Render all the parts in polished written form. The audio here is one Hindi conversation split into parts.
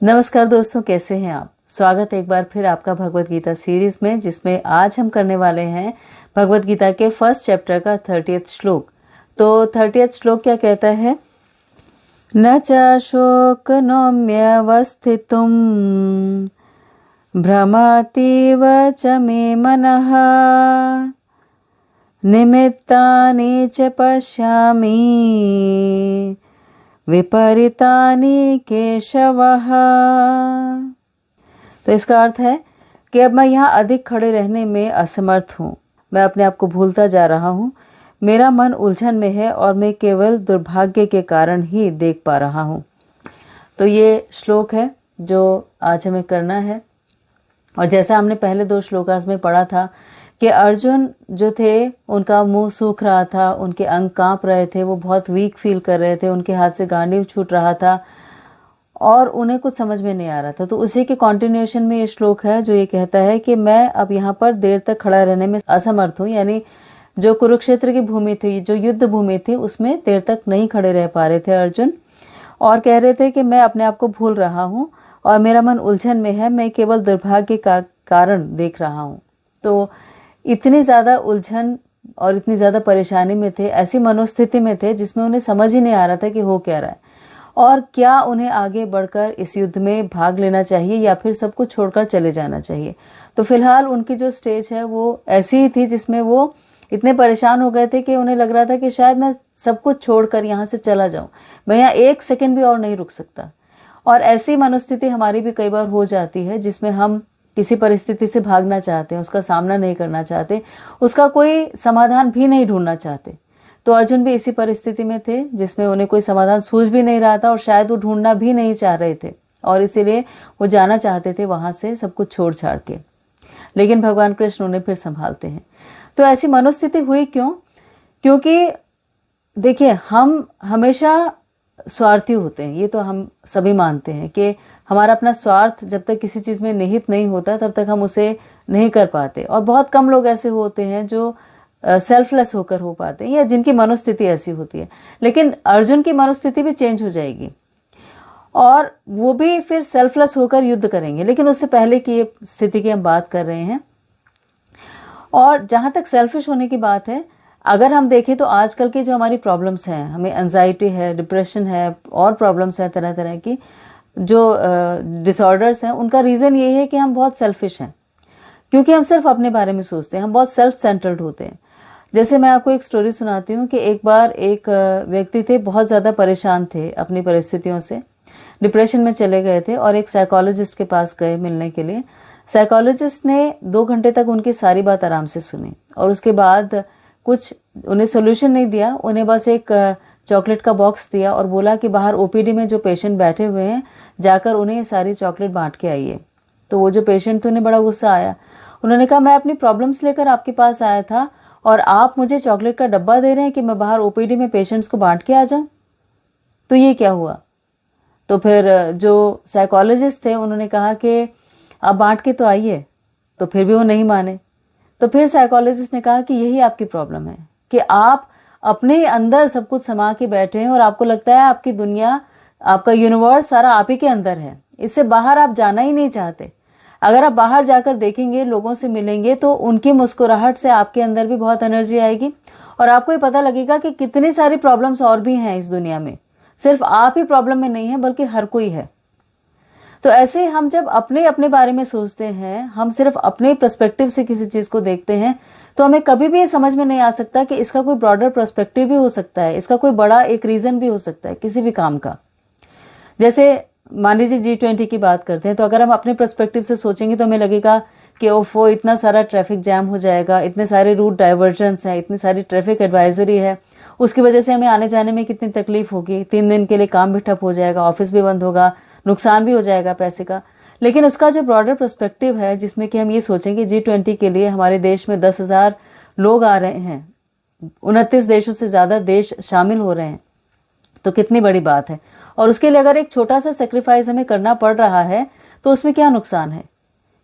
नमस्कार दोस्तों, कैसे हैं आप। स्वागत है एक बार फिर आपका भगवत गीता सीरीज में, जिसमें आज हम करने वाले हैं भगवत गीता के फर्स्ट चैप्टर का 30th श्लोक। तो 30th श्लोक क्या कहता है? न च शोक नौम्यवस्थितुं भ्रमातीव च मे मनः निमित्तानि च पश्यामि विपरीतानि केशवः। तो इसका अर्थ है कि अब मैं यहाँ अधिक खड़े रहने में असमर्थ हूँ। मैं अपने आप को भूलता जा रहा हूँ। मेरा मन उलझन में है और मैं केवल दुर्भाग्य के कारण ही देख पा रहा हूँ। तो ये श्लोक है जो आज हमें करना है। और जैसा हमने पहले 2 श्लोकास में पढ़ा था कि अर्जुन जो थे उनका मुंह सूख रहा था, उनके अंग कांप रहे थे, वो बहुत वीक फील कर रहे थे, उनके हाथ से गांडीव छूट रहा था और उन्हें कुछ समझ में नहीं आ रहा था। तो उसी के कंटिन्यूएशन में ये श्लोक है जो ये कहता है कि मैं अब यहाँ पर देर तक खड़ा रहने में असमर्थ हूँ। यानी जो कुरुक्षेत्र की भूमि थी, जो युद्ध भूमि थी, उसमें देर तक नहीं खड़े रह पा रहे थे अर्जुन, और कह रहे थे कि मैं अपने आप को भूल रहा हूँ और मेरा मन उलझन में है, मैं केवल दुर्भाग्य का कारण देख रहा हूँ। तो इतनी ज्यादा उलझन और इतनी ज्यादा परेशानी में थे, ऐसी मनोस्थिति में थे जिसमें उन्हें समझ ही नहीं आ रहा था कि हो क्या रहा है और क्या उन्हें आगे बढ़कर इस युद्ध में भाग लेना चाहिए या फिर सब कुछ छोड़कर चले जाना चाहिए। तो फिलहाल उनकी जो स्टेज है वो ऐसी ही थी जिसमें वो इतने परेशान हो गए थे कि उन्हें लग रहा था कि शायद मैं सब कुछ छोड़कर यहाँ से चला जाऊं, मैं यहाँ 1 सेकंड भी और नहीं रुक सकता। और ऐसी मनोस्थिति हमारी भी कई बार हो जाती है जिसमें हम किसी परिस्थिति से भागना चाहते हैं, उसका सामना नहीं करना चाहते, उसका कोई समाधान भी नहीं ढूंढना चाहते। तो अर्जुन भी इसी परिस्थिति में थे जिसमें उन्हें कोई समाधान सूझ भी नहीं रहा था और शायद वो ढूंढना भी नहीं चाह रहे थे और इसीलिए वो जाना चाहते थे वहां से सब कुछ छोड़ छाड़ के। लेकिन भगवान कृष्ण उन्हें फिर संभालते हैं। तो ऐसी मनोस्थिति हुई क्यों? क्योंकि देखिए, हम हमेशा स्वार्थी होते हैं, ये तो हम सभी मानते हैं कि हमारा अपना स्वार्थ जब तक किसी चीज में निहित नहीं होता तब तक हम उसे नहीं कर पाते। और बहुत कम लोग ऐसे होते हैं जो सेल्फलेस होकर हो पाते हैं या जिनकी मनोस्थिति ऐसी होती है। लेकिन अर्जुन की मनोस्थिति भी चेंज हो जाएगी और वो भी फिर सेल्फलेस होकर युद्ध करेंगे। लेकिन उससे पहले की स्थिति की हम बात कर रहे हैं। और जहां तक सेल्फिश होने की बात है, अगर हम देखें तो आजकल की जो हमारी प्रॉब्लम्स हैं, हमें एंजाइटी है, डिप्रेशन है और प्रॉब्लम्स है तरह तरह की, जो डिसऑर्डर्स हैं, उनका रीजन यही है कि हम बहुत सेल्फिश हैं। क्योंकि हम सिर्फ अपने बारे में सोचते हैं, हम बहुत सेल्फ सेंटर्ड होते हैं। जैसे मैं आपको एक स्टोरी सुनाती हूँ कि एक बार एक व्यक्ति थे, बहुत ज्यादा परेशान थे अपनी परिस्थितियों से, डिप्रेशन में चले गए थे और एक साइकोलॉजिस्ट के पास गए मिलने के लिए। साइकोलॉजिस्ट ने 2 घंटे तक उनकी सारी बात आराम से सुनी और उसके बाद कुछ उन्हें सोल्यूशन नहीं दिया। उन्हें बस एक चॉकलेट का बॉक्स दिया और बोला कि बाहर ओपीडी में जो पेशेंट बैठे हुए हैं, जाकर उन्हें ये सारी चॉकलेट बांट के आइए। तो वो जो पेशेंट थे, उन्हें बड़ा गुस्सा आया। उन्होंने कहा, मैं अपनी प्रॉब्लम्स लेकर आपके पास आया था और आप मुझे चॉकलेट का डब्बा दे रहे हैं कि मैं बाहर ओपीडी में पेशेंट्स को बांट के आ जाऊं, तो ये क्या हुआ? तो फिर जो साइकोलॉजिस्ट थे उन्होंने कहा कि आप बांट के तो आइए। तो फिर भी वो नहीं माने। तो फिर साइकोलॉजिस्ट ने कहा कि यही आपकी प्रॉब्लम है कि आप अपने अंदर सब कुछ समा के बैठे हैं और आपको लगता है आपकी दुनिया, आपका यूनिवर्स सारा आप ही के अंदर है, इससे बाहर आप जाना ही नहीं चाहते। अगर आप बाहर जाकर देखेंगे, लोगों से मिलेंगे, तो उनकी मुस्कुराहट से आपके अंदर भी बहुत एनर्जी आएगी और आपको ये पता लगेगा कि कितनी सारी प्रॉब्लम्स और भी हैं इस दुनिया में, सिर्फ आप ही प्रॉब्लम में नहीं है बल्कि हर कोई है। तो ऐसे हम जब अपने अपने बारे में सोचते हैं, हम सिर्फ अपने पर्सपेक्टिव से किसी चीज को देखते हैं, तो हमें कभी भी ये समझ में नहीं आ सकता कि इसका कोई ब्रॉडर पर्सपेक्टिव भी हो सकता है, इसका कोई बड़ा एक रीजन भी हो सकता है किसी भी काम का। जैसे मान लीजिए G20 की बात करते हैं, तो अगर हम अपने पर्सपेक्टिव से सोचेंगे तो हमें लगेगा कि ओफो, इतना सारा ट्रैफिक जैम हो जाएगा, इतने सारे रूट डाइवर्जन्स हैं, इतनी सारी ट्रैफिक एडवाइजरी है, उसकी वजह से हमें आने जाने में कितनी तकलीफ होगी, 3 दिन के लिए काम भी ठप हो जाएगा, ऑफिस भी बंद होगा, नुकसान भी हो जाएगा पैसे का। लेकिन उसका जो ब्रॉडर पर्सपेक्टिव है, जिसमें कि हम ये सोचेंगे G20 के लिए हमारे देश में 10,000 लोग आ रहे हैं, 29 देशों से ज्यादा देश शामिल हो रहे हैं, तो कितनी बड़ी बात है। और उसके लिए अगर एक छोटा सा सेक्रीफाइस हमें करना पड़ रहा है तो उसमें क्या नुकसान है?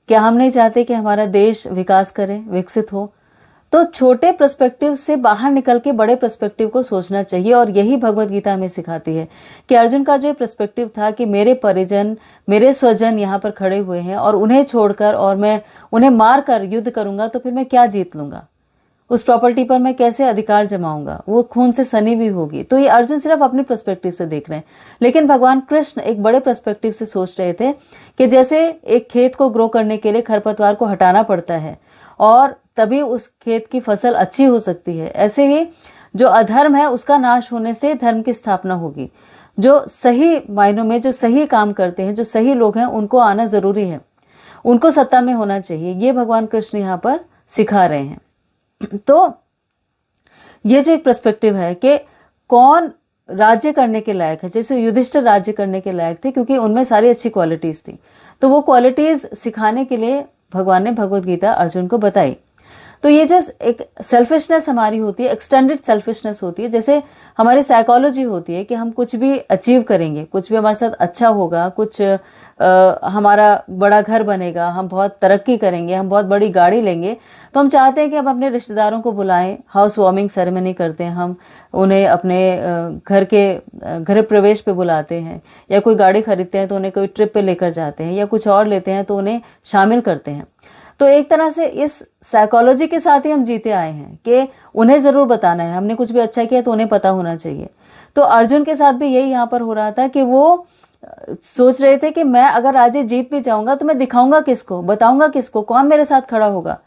क्या हम नहीं चाहते कि हमारा देश विकास करे, विकसित हो? तो छोटे पर्सपेक्टिव से बाहर निकल के बड़े पर्सपेक्टिव को सोचना चाहिए। और यही भगवत गीता हमें सिखाती है कि अर्जुन का जो पर्सपेक्टिव था कि मेरे परिजन, मेरे स्वजन यहाँ पर खड़े हुए हैं और उन्हें छोड़कर और मैं उन्हें मार कर युद्ध करूंगा तो फिर मैं क्या जीत लूंगा, उस प्रॉपर्टी पर मैं कैसे अधिकार जमाऊंगा, वो खून से सनी भी होगी। तो ये अर्जुन सिर्फ अपने पर्सपेक्टिव से देख रहे हैं, लेकिन भगवान कृष्ण एक बड़े पर्सपेक्टिव से सोच रहे थे कि जैसे एक खेत को ग्रो करने के लिए खरपतवार को हटाना पड़ता है और तभी उस खेत की फसल अच्छी हो सकती है, ऐसे ही जो अधर्म है उसका नाश होने से धर्म की स्थापना होगी। जो सही मायनों में जो सही काम करते हैं, जो सही लोग हैं, उनको आना जरूरी है, उनको सत्ता में होना चाहिए। ये भगवान कृष्ण यहाँ पर सिखा रहे हैं। तो ये जो एक पर्सपेक्टिव है कि कौन राज्य करने के लायक है, जैसे युधिष्ठिर राज्य करने के लायक थे क्योंकि उनमें सारी अच्छी क्वालिटीज थी, तो वो क्वालिटीज सिखाने के लिए भगवान ने भगवत गीता अर्जुन को बताई। तो ये जो एक सेल्फिशनेस हमारी होती है, एक्सटेंडेड सेल्फिशनेस होती है, जैसे हमारी साइकोलॉजी होती है कि हम कुछ भी अचीव करेंगे, कुछ भी हमारे साथ अच्छा होगा, कुछ हमारा बड़ा घर बनेगा, हम बहुत तरक्की करेंगे, हम बहुत बड़ी गाड़ी लेंगे, तो हम चाहते हैं कि हम अपने रिश्तेदारों को बुलाएं, हाउस वार्मिंग सेरेमनी करते हैं, हम उन्हें अपने घर के गृह प्रवेश पे बुलाते हैं, या कोई गाड़ी खरीदते हैं तो उन्हें कोई ट्रिप पे लेकर जाते हैं, या कुछ और लेते हैं तो उन्हें शामिल करते हैं। तो एक तरह से इस साइकोलॉजी के साथ ही हम जीते आए हैं कि उन्हें जरूर बताना है, हमने कुछ भी अच्छा किया तो उन्हें पता होना चाहिए। तो अर्जुन के साथ भी यही यहाँ पर हो रहा था कि वो सोच रहे थे कि मैं अगर आज जीत भी जाऊंगा तो मैं दिखाऊंगा किसको, बताऊंगा किसको, कौन मेरे साथ खड़ा होगा,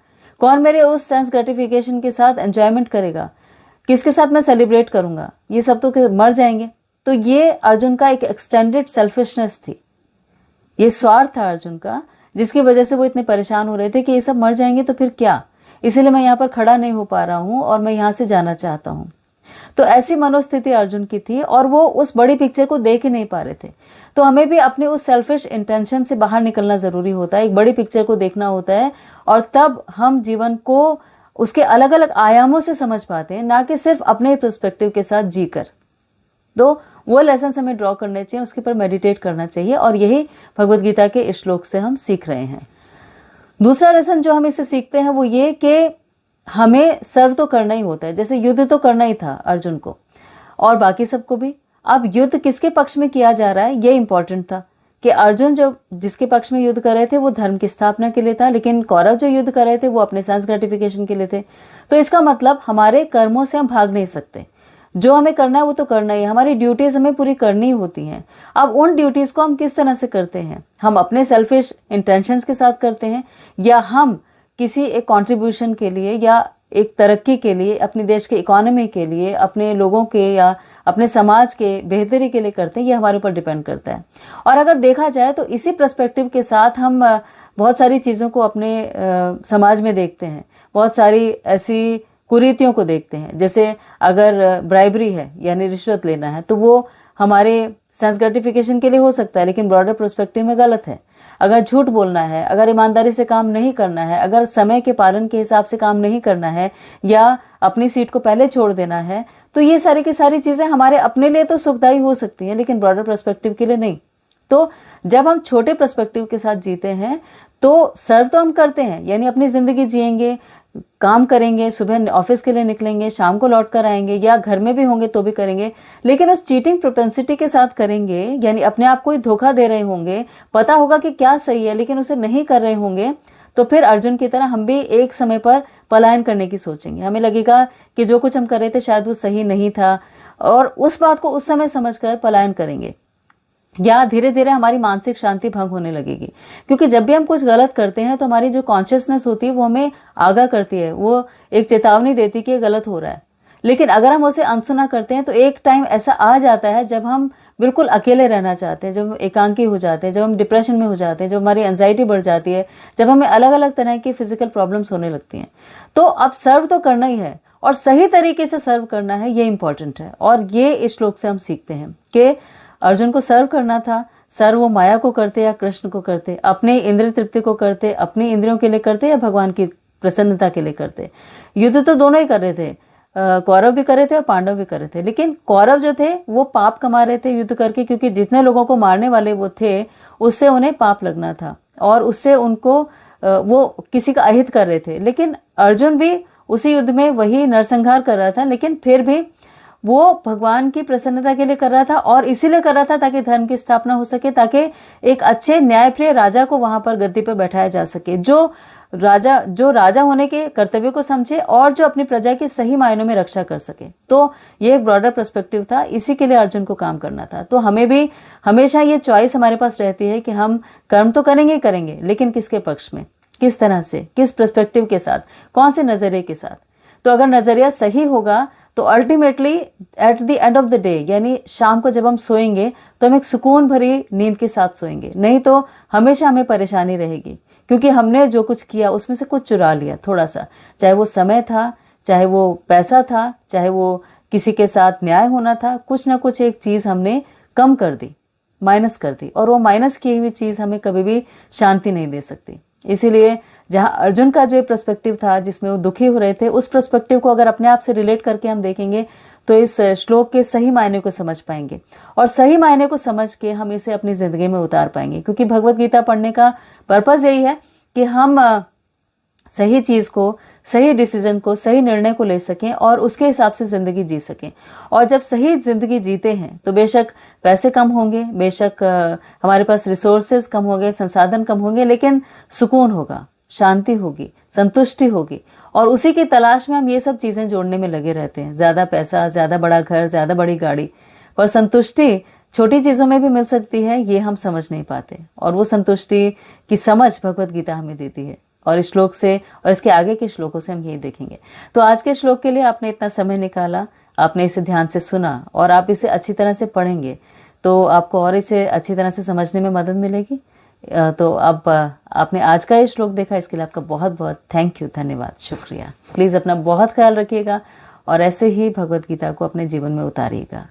कौन मेरे उस सेंस ग्रेटिफिकेशन के साथ एंजॉयमेंट करेगा, किसके साथ मैं सेलिब्रेट करूंगा, ये सब तो मर जाएंगे। तो ये अर्जुन का एक एक्सटेंडेड सेल्फिशनेस थी, ये स्वार्थ था अर्जुन का, जिसकी वजह से वो इतने परेशान हो रहे थे कि ये सब मर जाएंगे तो फिर क्या, इसीलिए मैं यहाँ पर खड़ा नहीं हो पा रहा हूं और मैं यहां से जाना चाहता हूं। तो ऐसी मनोस्थिति अर्जुन की थी और वो उस बड़ी पिक्चर को देख ही नहीं पा रहे थे। तो हमें भी अपने उस सेल्फिश इंटेंशन से बाहर निकलना जरूरी होता है, एक बड़ी पिक्चर को देखना होता है, और तब हम जीवन को उसके अलग अलग आयामों से समझ पाते हैं, ना कि सिर्फ अपने पर्सपेक्टिव के साथ जीकर। तो वो लेसन हमें ड्रॉ करने चाहिए, उसके ऊपर मेडिटेट करना चाहिए, और यही भगवत गीता के इस श्लोक से हम सीख रहे हैं। दूसरा लेसन जो हम इससे सीखते हैं वो ये कि हमें सर्व तो करना ही होता है, जैसे युद्ध तो करना ही था अर्जुन को और बाकी सबको भी। अब युद्ध किसके पक्ष में किया जा रहा है ये इंपॉर्टेंट था कि अर्जुन जो जिसके पक्ष में युद्ध कर रहे थे वो धर्म की स्थापना के लिए था, लेकिन कौरव जो युद्ध कर रहे थे वो अपने सेंस ग्रेटिफिकेशन के लिए थे। तो इसका मतलब हमारे कर्मों से हम भाग नहीं सकते, जो हमें करना है वो तो करना ही है, हमारी ड्यूटीज हमें पूरी करनी होती हैं। अब उन ड्यूटीज को हम किस तरह से करते हैं, हम अपने सेल्फिश इंटेंशंस के साथ करते हैं या हम किसी एक कंट्रीब्यूशन के लिए या एक तरक्की के लिए, अपने देश के इकोनॉमी के लिए, अपने लोगों के या अपने समाज के बेहतरी के लिए करते हैं, ये हमारे ऊपर डिपेंड करता है। और अगर देखा जाए तो इसी पर्सपेक्टिव के साथ हम बहुत सारी चीजों को अपने समाज में देखते हैं, बहुत सारी ऐसी कुरीतियों को देखते हैं। जैसे अगर ब्राइबरी है यानी रिश्वत लेना है तो वो हमारे सेंस ग्रेटिफिकेशन के लिए हो सकता है, लेकिन ब्रॉडर पर्सपेक्टिव में गलत है। अगर झूठ बोलना है, अगर ईमानदारी से काम नहीं करना है, अगर समय के पालन के हिसाब से काम नहीं करना है या अपनी सीट को पहले छोड़ देना है, तो ये सारी की सारी चीजें हमारे अपने लिए तो सुखदायी हो सकती हैं, लेकिन ब्रॉडर पर्सपेक्टिव के लिए नहीं। तो जब हम छोटे पर्सपेक्टिव के साथ जीते हैं तो सर्व तो हम करते हैं, यानी अपनी जिंदगी जिएंगे, काम करेंगे, सुबह ऑफिस के लिए निकलेंगे, शाम को लौट कर आएंगे, या घर में भी होंगे तो भी करेंगे, लेकिन उस चीटिंग प्रोपेंसिटी के साथ करेंगे, यानी अपने आप को ही धोखा दे रहे होंगे, पता होगा कि क्या सही है लेकिन उसे नहीं कर रहे होंगे। तो फिर अर्जुन की तरह हम भी एक समय पर पलायन करने की सोचेंगे, हमें लगेगा कि जो कुछ हम कर रहे थे शायद वो सही नहीं था, और उस बात को उस समय समझकर पलायन करेंगे, या धीरे धीरे हमारी मानसिक शांति भंग होने लगेगी। क्योंकि जब भी हम कुछ गलत करते हैं तो हमारी जो कॉन्शियसनेस होती है वो हमें आगाह करती है, वो एक चेतावनी देती कि गलत हो रहा है। लेकिन अगर हम उसे अनसुना करते हैं तो एक टाइम ऐसा आ जाता है जब हम बिल्कुल अकेले रहना चाहते हैं, जब हम एकांकी हो जाते हैं, जब हम डिप्रेशन में हो जाते हैं, जब हमारी एंजाइटी बढ़ जाती है, जब हमें अलग अलग तरह की फिजिकल प्रॉब्लम्स होने लगती हैं। तो अब सर्व तो करना ही है और सही तरीके से सर्व करना है, ये इंपॉर्टेंट है। और ये इस श्लोक से हम सीखते हैं कि अर्जुन को सर्व करना था, सर्व वो माया को करते या कृष्ण को करते, अपने इंद्रिय तृप्ति को करते, अपनी इंद्रियों के लिए करते या भगवान की प्रसन्नता के लिए करते। युद्ध तो दोनों ही कर रहे थे, कौरव भी कर रहे थे और पांडव भी कर रहे थे, लेकिन कौरव जो थे वो पाप कमा रहे थे युद्ध करके, क्योंकि जितने लोगों को मारने वाले वो थे उससे उन्हें पाप लगना था और उससे उनको वो किसी का अहित कर रहे थे। लेकिन अर्जुन भी उसी युद्ध में वही नरसंहार कर रहा था, लेकिन फिर भी वो भगवान की प्रसन्नता के लिए कर रहा था और इसीलिए कर रहा था ताकि धर्म की स्थापना हो सके, ताकि एक अच्छे न्यायप्रिय राजा को वहां पर गद्दी पर बैठाया जा सके, जो राजा होने के कर्तव्य को समझे और जो अपनी प्रजा की सही मायनों में रक्षा कर सके। तो ये एक ब्रॉडर पर्सपेक्टिव था, इसी के लिए अर्जुन को काम करना था। तो हमें भी हमेशा ये चॉइस हमारे पास रहती है कि हम कर्म तो करेंगे ही करेंगे, लेकिन किसके पक्ष में, किस तरह से, किस पर्सपेक्टिव के साथ, कौन से नजरिए के साथ। तो अगर नजरिया सही होगा तो ultimately at the end of the day, यानी शाम को जब हम सोएंगे तो हम एक सुकून भरी नींद के साथ सोएंगे। नहीं तो हमेशा हमें परेशानी रहेगी, क्योंकि हमने जो कुछ किया उसमें से कुछ चुरा लिया थोड़ा सा, चाहे वो समय था, चाहे वो पैसा था, चाहे वो किसी के साथ न्याय होना था, कुछ ना कुछ एक चीज हमने कम कर दी, माइनस कर दी, और वो माइनस की हुई चीज हमें कभी भी शांति नहीं दे सकती। इसीलिए जहां अर्जुन का जो पर्सपेक्टिव था जिसमें वो दुखी हो रहे थे, उस पर्सपेक्टिव को अगर अपने आप से रिलेट करके हम देखेंगे तो इस श्लोक के सही मायने को समझ पाएंगे, और सही मायने को समझ के हम इसे अपनी जिंदगी में उतार पाएंगे। क्योंकि भगवत गीता पढ़ने का पर्पस यही है कि हम सही चीज को, सही डिसीजन को, सही निर्णय को ले सकें और उसके हिसाब से जिंदगी जी सकें। और जब सही जिंदगी जीते हैं तो बेशक पैसे कम होंगे, बेशक हमारे पास रिसोर्सेज कम होंगे, संसाधन कम होंगे, लेकिन सुकून होगा, शांति होगी, संतुष्टि होगी। और उसी की तलाश में हम ये सब चीजें जोड़ने में लगे रहते हैं, ज्यादा पैसा, ज्यादा बड़ा घर, ज्यादा बड़ी गाड़ी। पर संतुष्टि छोटी चीजों में भी मिल सकती है, ये हम समझ नहीं पाते, और वो संतुष्टि की समझ भगवत गीता हमें देती है। और इस श्लोक से और इसके आगे के श्लोकों से हम यही देखेंगे। तो आज के श्लोक के लिए आपने इतना समय निकाला, आपने इसे ध्यान से सुना और आप इसे अच्छी तरह से पढ़ेंगे तो आपको और इसे अच्छी तरह से समझने में मदद मिलेगी। तो अब आपने आज का ये श्लोक देखा, इसके लिए आपका बहुत बहुत थैंक यू, धन्यवाद, शुक्रिया। प्लीज अपना बहुत ख्याल रखिएगा और ऐसे ही भगवत गीता को अपने जीवन में उतारिएगा।